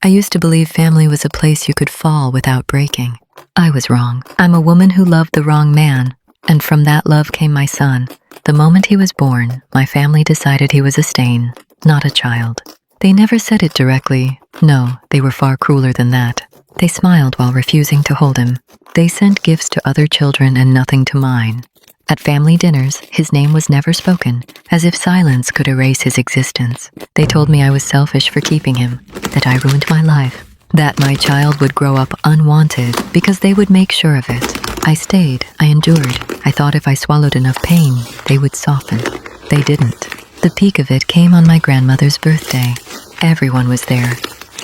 I used to believe family was a place you could fall without breaking. I was wrong. I'm a woman who loved the wrong man, and from that love came my son. The moment he was born, my family decided he was a stain, not a child. They never said it directly. No, they were far crueler than that. They smiled while refusing to hold him. They sent gifts to other children and nothing to mine. At family dinners, his name was never spoken, as if silence could erase his existence. They told me I was selfish for keeping him, that I ruined my life, that my child would grow up unwanted because they would make sure of it. I stayed, I endured. I thought if I swallowed enough pain, they would soften. They didn't. The peak of it came on my grandmother's birthday. Everyone was there.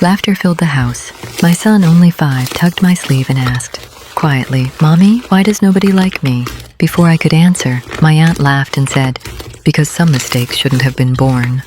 Laughter filled the house. My son, only 5, tugged my sleeve and asked, quietly, "Mommy, why does nobody like me?" Before I could answer, my aunt laughed and said, "Because some mistakes shouldn't have been born."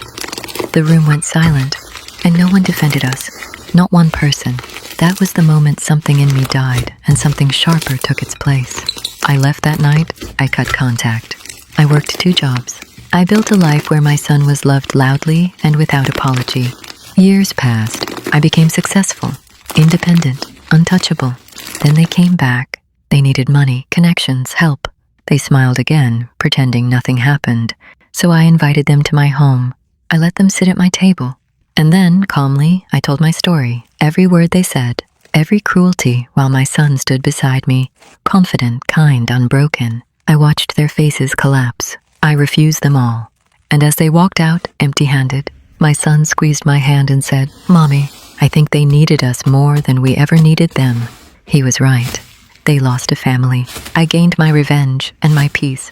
The room went silent, and no one defended us. Not one person. That was the moment something in me died, and something sharper took its place. I left that night. I cut contact. I worked 2 jobs. I built a life where my son was loved loudly and without apology. Years passed. I became successful, independent, untouchable. Then they came back. They needed money, connections, help. They smiled again, pretending nothing happened. So I invited them to my home. I let them sit at my table. And then, calmly, I told my story. Every word they said, every cruelty, while my son stood beside me, confident, kind, unbroken. I watched their faces collapse. I refused them all. And as they walked out, empty-handed, my son squeezed my hand and said, "Mommy, I think they needed us more than we ever needed them." He was right. They lost a family. I gained my revenge and my peace.